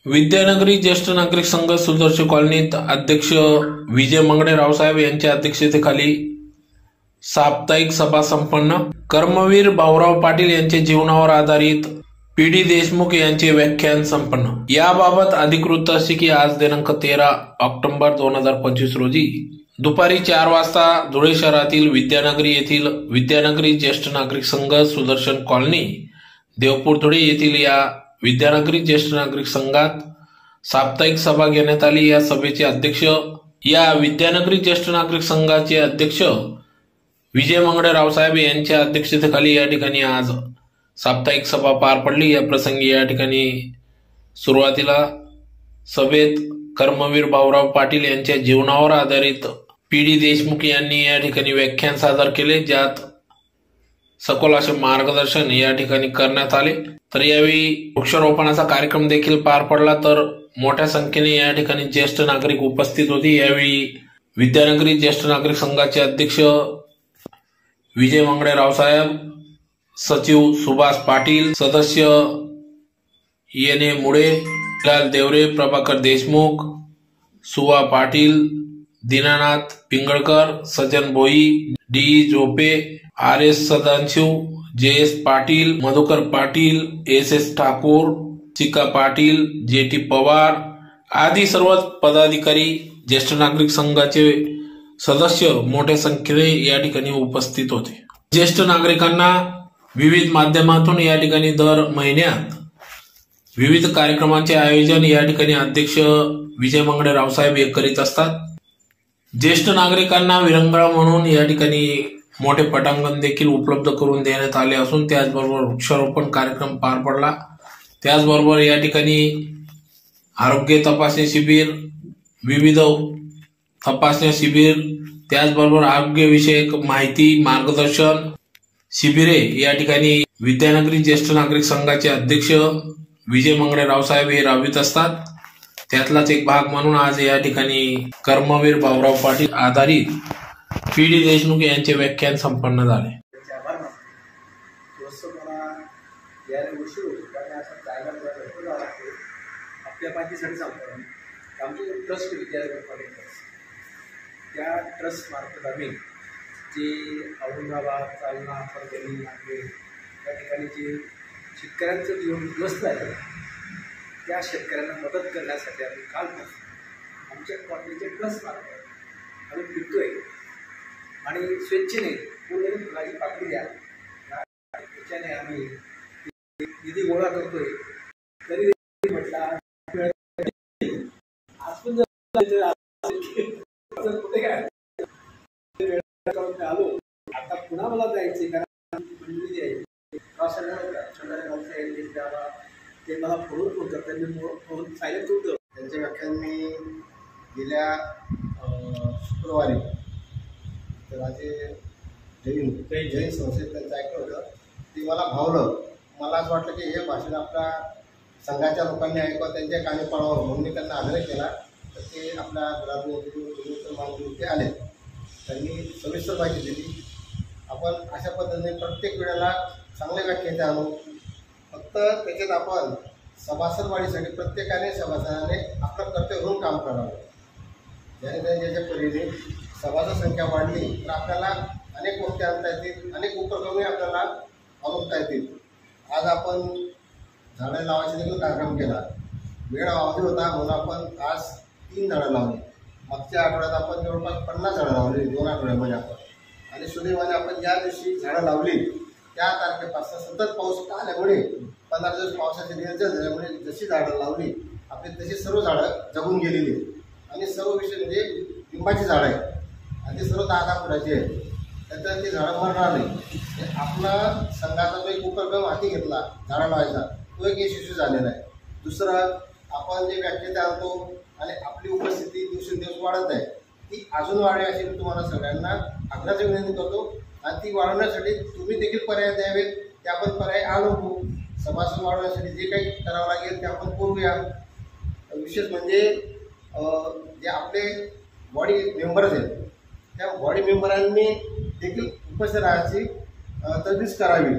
विद्यानगरी ज्येष्ठ नागरिक संघ सुदर्शन कॉलनीत अध्यक्ष विजय मंगळे रावसाहेब यांच्या अध्यक्षतेखाली साप्ताहिक सभा संपन्न। कर्मवीर भाऊराव पाटील यांच्या जीवनावर आधारित पी.डी. देशमुख यांचे व्याख्यान संपन्न। याबाबत अधिकृत अशी की आज दिनांक 13 ऑक्टोबर 2025 रोजी दुपारी 4 वाजता धुळे शहरातील विद्यानगरी येथील विद्यानगरी ज्येष्ठ नागरिक संघ सुदर्शन कॉलनी देवपूर धुळे येथील या विद्यानगरी ज्येष्ठ नागरिक संघात साप्ताहिक सभा घेण्यात आली। या सभेचे अध्यक्ष या विद्यानगरी ज्येष्ठ नागरिक संघाचे अध्यक्ष विजय मंगळे रावसाहेब यांच्या अध्यक्षतेखाली या ठिकाणी आज साप्ताहिक सभा पार पडली। या प्रसंगी या ठिकाणी सुरुवातीला सभेत कर्मवीर भाऊराव पाटील यांच्या जीवनावर आधारित पी.डी. देशमुख यांनी या ठिकाणी व्याख्यान सादर केले, ज्यात सखोल असे मार्गदर्शन या ठिकाणी करण्यात आले। तर यावेळी वृक्षारोपणाचा कार्यक्रम देखील पार पडला, तर मोठ्या संख्येने या ठिकाणी ज्येष्ठ नागरिक उपस्थित होते। यावेळी विद्यानगरी ज्येष्ठ नागरिक संघाचे अध्यक्ष विजय मंगळे रावसाहेब, सचिव सुभाष पाटील, सदस्य येने मुळे, लाल Deore, Prabhakar Deshmukh, Suva Patil, Dinanath Pingalkar, Sajan Bhoi, D Zope, R S. Sadashiv, J S. Patil, Madhukar Patil, S S. Thakur, Chika Patil, J T. Pawar आदी सर्व पदाधिकारी, ज्येष्ठ नागरिक संघाचे सदस्य मोठ्या संख्येने या ठिकाणी उपस्थित होते। ज्येष्ठ नागरिकांना विविध माध्यमातून या ठिकाणी दर महिन्यात विविध कार्यक्रमांचे आयोजन या ठिकाणी अध्यक्ष विजय मंगळे रावसाहेब हे करीत असतात। ज्येष्ठ नागरिकांना विरंगुळा म्हणून या ठिकाणी मोठे पटांगण देखील उपलब्ध करून देण्यात आले असून त्याचबरोबर वृक्षारोपण कार्यक्रम पार पडला। त्याचबरोबर या ठिकाणी आरोग्य तपासणी शिबिर, विविध तपासणी शिबिर, त्याचबरोबर आरोग्यविषयक माहिती मार्गदर्शन शिबिरे या ठिकाणी विद्यानगरी ज्येष्ठ नागरिक संघाचे अध्यक्ष विजय मंगळे रावसाहेब हे राबवित असतात। त्यातलाच एक भाग म्हणून आज या ठिकाणी कर्मवीर भाऊराव पाटील आधारित पी.डी. देशमुख यांचे व्याख्यान संपन्न झाले। त्या ट्रस्ट मार्फत आम्ही जे औरंगाबाद, जालना, परभणी, नांदेड या ठिकाणी जे शेतकऱ्यांचं जीवन उद्ध्वस्त आहे त्या शेतकऱ्यांना मदत करण्यासाठी आम्ही कालपासून आमच्या कॉलनीचे ट्रस्ट मार्फत आम्ही फिरतोय आणि स्वेच्छेने पूर्ण फुलाची पाकळी द्या त्याच्याने आम्ही निधी गोळा करतोय। तरी म्हटलं आज पण कुठे काय आलो आता पुन्हा मला जायचे, कारण मंडळी आहे ते मला फोन होतं, त्यांनी फोन सायलेंट होतं। त्यांचे व्याख्यान मी गेल्या शुक्रवारी तर माझे जैन संस्थेत त्यांचं ऐकलं होतं, ते मला भावलं। मला असं वाटलं की हे भाषण आपल्या संघाच्या लोकांनी ऐकावं, त्यांच्या कानी पडावं म्हणून मी त्यांना आग्रह केला। तर ते आपल्या घरातून ते आले, त्यांनी सविस्तर माहिती दिली। आपण अशा पद्धतीने प्रत्येक वेळेला चांगले व्याख्याते आणू, फक्त त्याच्यात आपण सभासद वाढीसाठी प्रत्येकाने सभासदाने आपलं कर्तव्य म्हणून काम करावं। ज्याच्या परीने सभासद संख्या वाढली तर आपल्याला अनेक गोष्टी आणता येतील, अनेक उपक्रमही आपल्याला आणता येतील। आज आपण झाडं लावायचा देखील कार्यक्रम केला, वेळ अवधी होता म्हणून आपण आज 3 झाडं लावली। मागच्या आठवड्यात आपण जवळपास 50 झाडं लावली 2 आठवड्यामध्ये आपण, आणि सुदैवाने आपण ज्या दिवशी झाडं लावली त्या तारखेपासून सतत पाऊस आल्यामुळे 15 दिवस पावसाचे दिवस झाल्यामुळे जशी झाडं लावली आपली तशी सर्व झाडं जगून गेलेली, आणि सर्व विषय म्हणजे लिंबाची झाडं आहे आणि ती सर्व 10-10 फुटाची आहे, त्याच्यात ती झाडं मरणार नाही। आपला संघाचा जो एक उपक्रम हाती घेतला झाडं लावायचा तो एक यशस्वी झालेला आहे। दुसरं, आपण जे व्याख्याते आणतो आणि आपली उपस्थिती दिवसेंदिवस वाढत आहे, ती अजून वाढेल अशी मी तुम्हाला सगळ्यांना आग्रहाची विनंती करतो, आणि ती वाढवण्यासाठी तुम्ही देखील पर्याय द्यावेत, ते आपण पर्याय अनुभवू। सभासद वाढवण्यासाठी जे काही करावं लागेल ते आपण करूया। विशेष म्हणजे जे आपले बॉडी मेंबर्स आहेत त्या बॉडी मेंबरांनी देखील उपस्थित राहायची तरबीज करावी,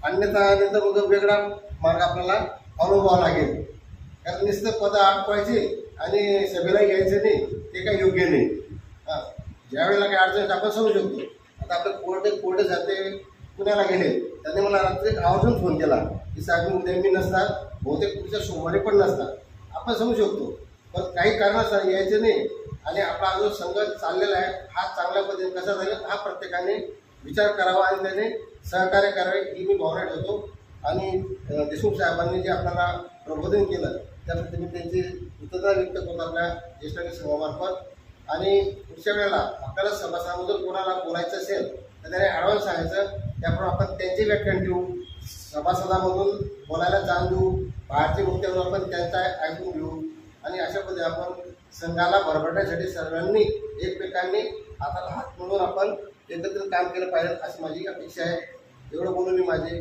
अन्यथा मग वेगळा मार्ग आपल्याला अनुभवावा लागेल। कारण नुसतं पद आटवायचे आणि सभेला यायचं नाही, ते काही योग्य नाही. ज्यावेळेला काही अडचण आपण समजू शकतो. आता आपलं कोर्ट जाते पुण्याला गेले, त्यांनी मला रात्री आवर्जून फोन केला की साहेब उद्या मी नसतात, बहुतेक पुढच्या सोमवारी पण नसतात. आपण समजू शकतो, पण काही कारणास्तव यायचं नाही. आणि आपला जो संघ चाललेला आहे हा चांगल्या पद्धतीने कसा झाला हा प्रत्येकाने विचार करावा आणि त्याने सहकार्य करावे ही मी भावना ठेवतो. आणि देशमुख साहेबांनी जे आपल्याला प्रबोधन केलं त्यासाठी मी त्यांची कृतज्ञता व्यक्त करतो आपल्या ज्येष्ठ संघामार्फत. आणि पुढच्या वेळेला आपल्याला सभासदांमधून कोणाला बोलायचं असेल तर त्याने ॲडव्हान्स सांगायचं, त्याप्रमाणे आपण त्यांचे व्याख्यान ठेवू, सभासदांमधून बोलायला जाण देऊ, बाहेरचे मुद्दे आपण त्यांचा ऐकून घेऊ. आणि अशा पद्धतीने आपण संघाला भरभरण्यासाठी सर्वांनी एकमेकांनी हाताला हात मिळवून आपण एकत्रित काम केलं पाहिजे अशी माझी अपेक्षा आहे. एवढं बोलून मी माझे